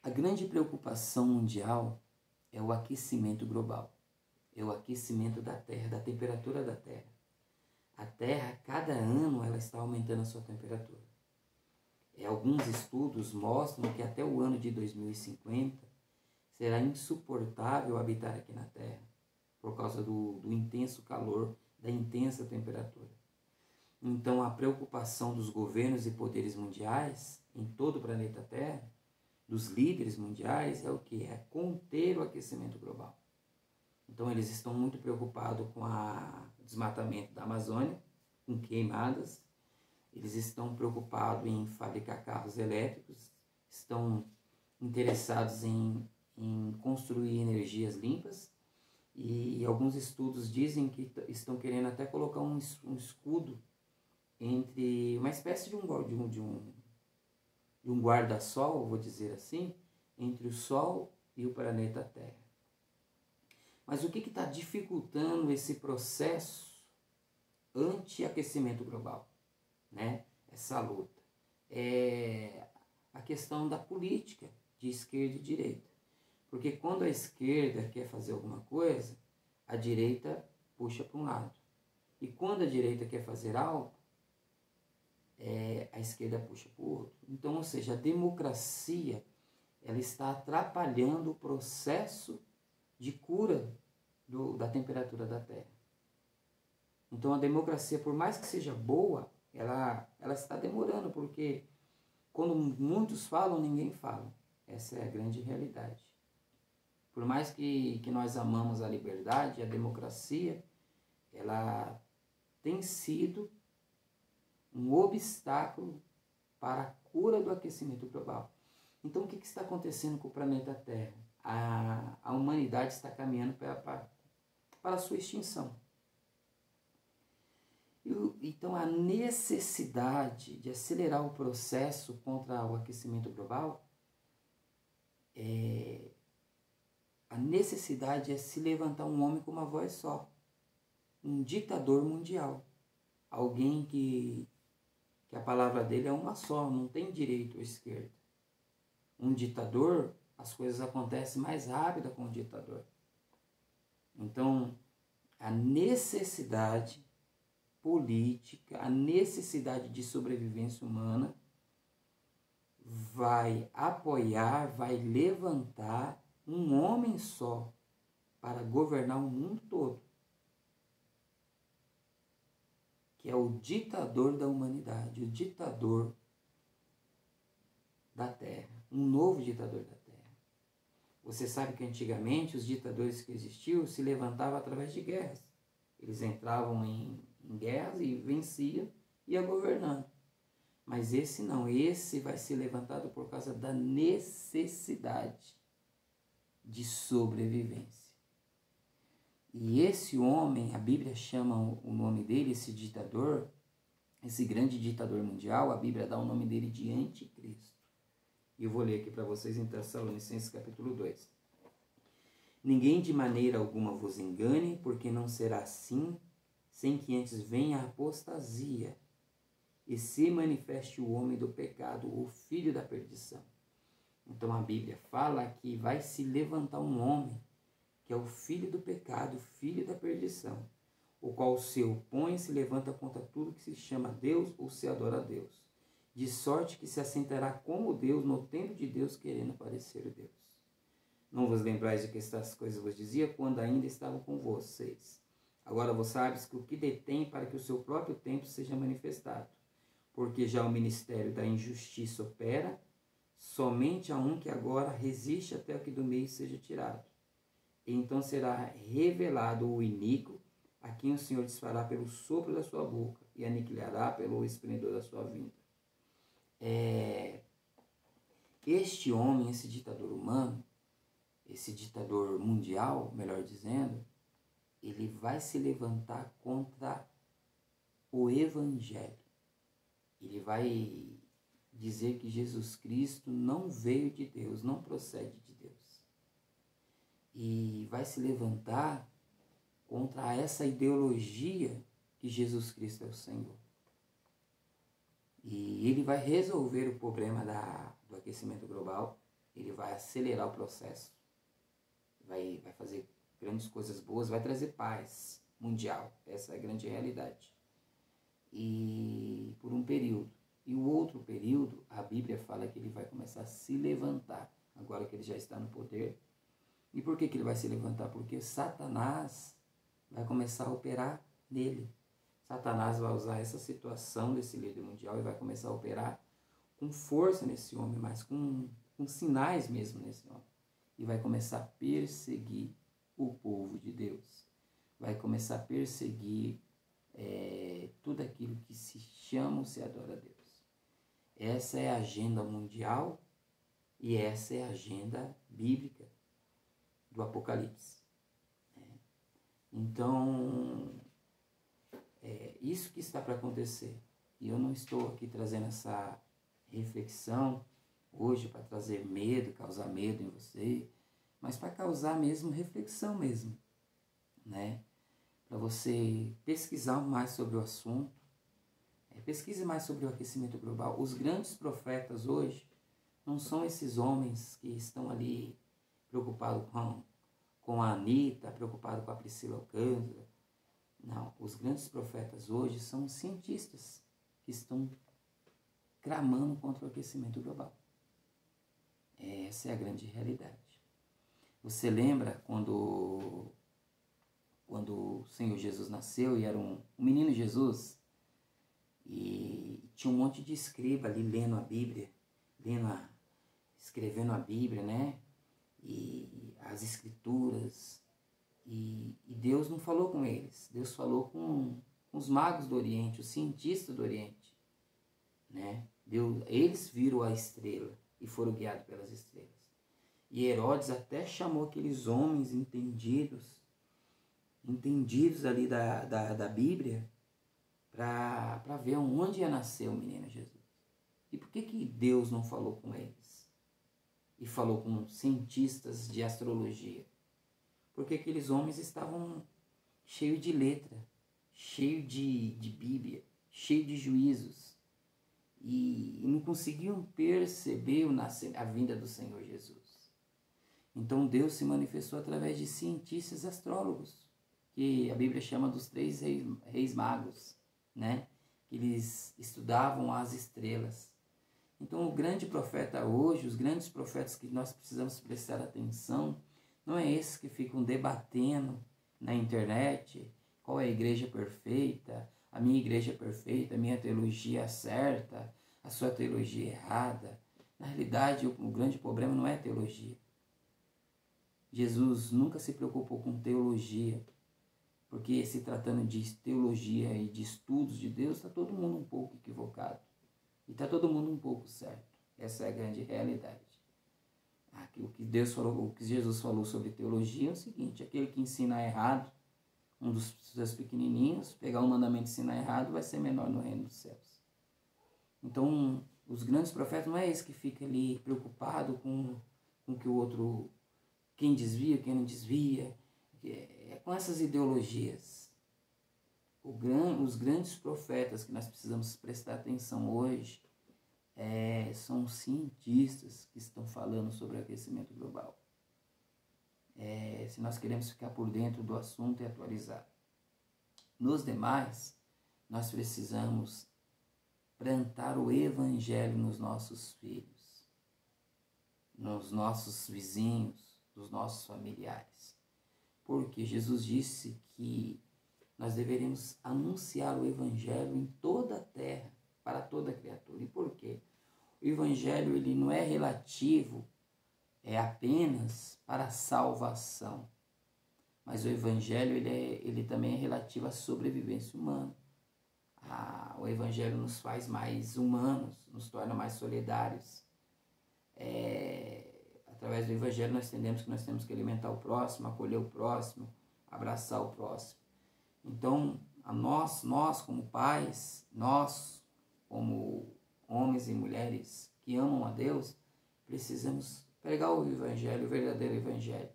A grande preocupação mundial é o aquecimento global, é o aquecimento da Terra, da temperatura da Terra. A Terra, cada ano, ela está aumentando a sua temperatura. Alguns estudos mostram que até o ano de 2050 será insuportável habitar aqui na Terra, por causa do intenso calor, da intensa temperatura. Então, a preocupação dos governos e poderes mundiais em todo o planeta Terra, dos líderes mundiais, é o que? É conter o aquecimento global. Então, eles estão muito preocupados com o desmatamento da Amazônia, com queimadas. Eles estão preocupados em fabricar carros elétricos, estão interessados em construir energias limpas. E alguns estudos dizem que estão querendo até colocar um escudo entre uma espécie de um guarda-sol, vou dizer assim, entre o Sol e o planeta Terra. Mas o que está dificultando esse processo anti-aquecimento global, né? Essa luta? É a questão da política de esquerda e direita. Porque quando a esquerda quer fazer alguma coisa, a direita puxa para um lado. E quando a direita quer fazer algo, a esquerda puxa para o outro. Então, ou seja, a democracia ela está atrapalhando o processo de cura da temperatura da Terra. Então, a democracia, por mais que seja boa, ela está demorando, porque quando muitos falam, ninguém fala. Essa é a grande realidade. Por mais que nós amamos a liberdade, a democracia, ela tem sido um obstáculo para a cura do aquecimento global. Então, o que está acontecendo com o planeta Terra? A humanidade está caminhando para a sua extinção. Então, a necessidade de acelerar o processo contra o aquecimento global, a necessidade é se levantar um homem com uma voz só, um ditador mundial, alguém que a palavra dele é uma só, não tem direita ou esquerda. Um ditador, as coisas acontecem mais rápido com o ditador. Então, a necessidade política, a necessidade de sobrevivência humana vai apoiar, vai levantar um homem só para governar o mundo todo, que é o ditador da humanidade, o ditador da Terra, um novo ditador da Terra. Você sabe que antigamente os ditadores que existiam se levantavam através de guerras. Eles entravam em guerras e venciam e ia governando. Mas esse não, esse vai ser levantado por causa da necessidade de sobrevivência. E esse homem, a Bíblia chama o nome dele, esse ditador, esse grande ditador mundial, a Bíblia dá o nome dele de Anticristo. E eu vou ler aqui para vocês em Tessalonicenses capítulo 2. Ninguém de maneira alguma vos engane, porque não será assim, sem que antes venha a apostasia, e se manifeste o homem do pecado, o filho da perdição. Então a Bíblia fala que vai se levantar um homem, que é o filho do pecado, o filho da perdição, o qual se opõe e se levanta contra tudo que se chama Deus ou se adora a Deus, de sorte que se assentará como Deus no templo de Deus, querendo parecer Deus. Não vos lembrais de que estas coisas vos dizia quando ainda estava com vocês. Agora vós sabes que o que detém para que o seu próprio tempo seja manifestado, porque já o ministério da injustiça opera, somente a um que agora resiste até que do meio seja tirado. E então será revelado o iníquo, a quem o Senhor desfará pelo sopro da sua boca e aniquilará pelo esplendor da sua vinda. Este homem, esse ditador humano, esse ditador mundial, melhor dizendo, ele vai se levantar contra o Evangelho. Ele vai dizer que Jesus Cristo não veio de Deus, não procede de Deus. E vai se levantar contra essa ideologia que Jesus Cristo é o Senhor. E ele vai resolver o problema do aquecimento global. ele vai acelerar o processo, vai fazer grandes coisas boas, vai trazer paz mundial. Essa é a grande realidade. E por um período. E o outro período, a Bíblia fala que ele vai começar a se levantar, agora que ele já está no poder. E por que ele vai se levantar? Porque Satanás vai começar a operar nele. Satanás vai usar essa situação desse líder mundial e vai começar a operar com força nesse homem, mas com sinais mesmo nesse homem. E vai começar a perseguir o povo de Deus. Vai começar a perseguir tudo aquilo que se chama ou se adora a Deus. Essa é a agenda mundial e essa é a agenda bíblica do Apocalipse. Então, isso que está para acontecer. E eu não estou aqui trazendo essa reflexão hoje para trazer medo, causar medo em você, mas para causar mesmo reflexão mesmo, né? Para você pesquisar mais sobre o assunto, pesquise mais sobre o aquecimento global. Os grandes profetas hoje não são esses homens que estão ali preocupados com a Anitta, preocupados com a Priscila Alcântara. Não, os grandes profetas hoje são os cientistas que estão clamando contra o aquecimento global. Essa é a grande realidade. Você lembra quando o Senhor Jesus nasceu e era um menino Jesus, e tinha um monte de escriba ali lendo a Bíblia, escrevendo a Bíblia, né? E as escrituras, e Deus não falou com eles, Deus falou com os magos do Oriente, os cientistas do Oriente, né? Eles viram a estrela e foram guiados pelas estrelas. E Herodes até chamou aqueles homens entendidos ali da Bíblia, para ver onde ia nascer o menino Jesus. E por que Deus não falou com eles? E falou com cientistas de astrologia? Porque aqueles homens estavam cheios de letra, cheios de Bíblia, cheios de juízos. E não conseguiam perceber a vinda do Senhor Jesus. Então Deus se manifestou através de cientistas astrólogos, que a Bíblia chama dos 3 reis magos, né? Que eles estudavam as estrelas. Então o grande profeta hoje, os grandes profetas que nós precisamos prestar atenção, não é esses que ficam debatendo na internet qual é a igreja perfeita, a minha igreja é perfeita, a minha teologia é certa, a sua teologia é errada. Na realidade, o grande problema não é a teologia. Jesus nunca se preocupou com teologia, porque se tratando de teologia e de estudos de Deus, está todo mundo um pouco equivocado. E está todo mundo um pouco certo. Essa é a grande realidade. O que Deus falou, o que Jesus falou sobre teologia é o seguinte: aquele que ensina errado, um dos seus pequenininhos, pegar um mandamento e ensinar errado, vai ser menor no reino dos céus. Então, os grandes profetas não é esse que fica ali preocupado com que o outro, quem desvia, quem não desvia, com essas ideologias. Os grandes profetas que nós precisamos prestar atenção hoje são cientistas que estão falando sobre o aquecimento global. Se nós queremos ficar por dentro do assunto e atualizar. Nos demais, nós precisamos plantar o evangelho nos nossos filhos, nos nossos vizinhos, nos nossos familiares. Porque Jesus disse que nós deveríamos anunciar o evangelho em toda a terra, para toda criatura. E por quê? O evangelho ele não é relativo, apenas para a salvação. Mas o evangelho ele também é relativo à sobrevivência humana. O evangelho nos faz mais humanos, nos torna mais solidários. Através do evangelho nós entendemos que nós temos que alimentar o próximo, acolher o próximo, abraçar o próximo. Então, nós como pais, nós como homens e mulheres que amam a Deus, precisamos pregar o evangelho, o verdadeiro evangelho.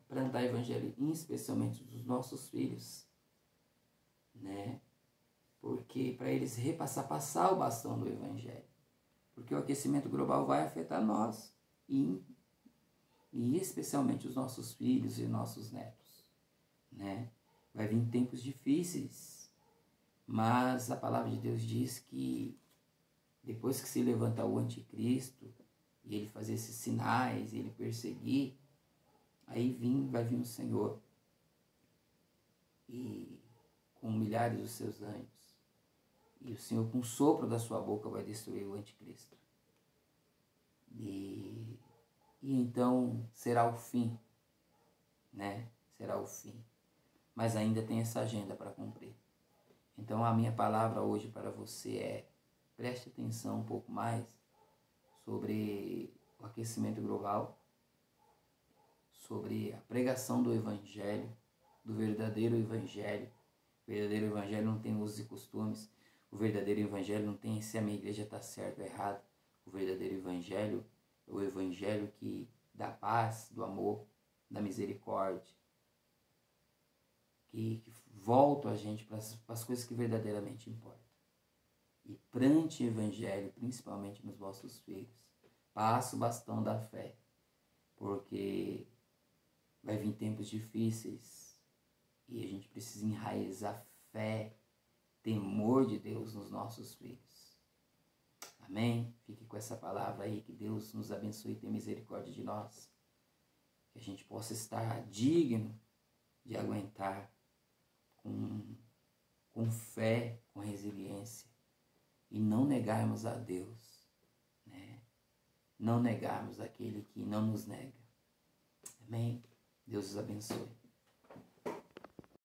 Plantar o evangelho, especialmente dos nossos filhos, né? Porque para eles passar o bastão do evangelho. Porque o aquecimento global vai afetar nós. e especialmente os nossos filhos e nossos netos, né? Vai vir tempos difíceis, mas a palavra de Deus diz que depois que se levantar o anticristo e ele fazer esses sinais, ele perseguir, aí vai vir o Senhor e com milhares dos seus anjos, e o Senhor com o sopro da sua boca vai destruir o anticristo. E então será o fim, né? Será o fim. Mas ainda tem essa agenda para cumprir. Então a minha palavra hoje para você é: preste atenção um pouco mais sobre o aquecimento global, sobre a pregação do Evangelho, do verdadeiro Evangelho. O verdadeiro Evangelho não tem usos e costumes. O verdadeiro Evangelho não tem se a minha igreja está certa ou errada. O verdadeiro Evangelho é o Evangelho que dá paz, do amor, da misericórdia, que volta a gente para as coisas que verdadeiramente importam. E plante o Evangelho, principalmente nos vossos filhos. Passa o bastão da fé, porque vai vir tempos difíceis e a gente precisa enraizar fé, temor de Deus nos nossos filhos. Amém? Fique com essa palavra aí, que Deus nos abençoe e tenha misericórdia de nós. Que a gente possa estar digno de aguentar com fé, com resiliência, e não negarmos a Deus, né? Não negarmos aquele que não nos nega. Amém? Deus os abençoe.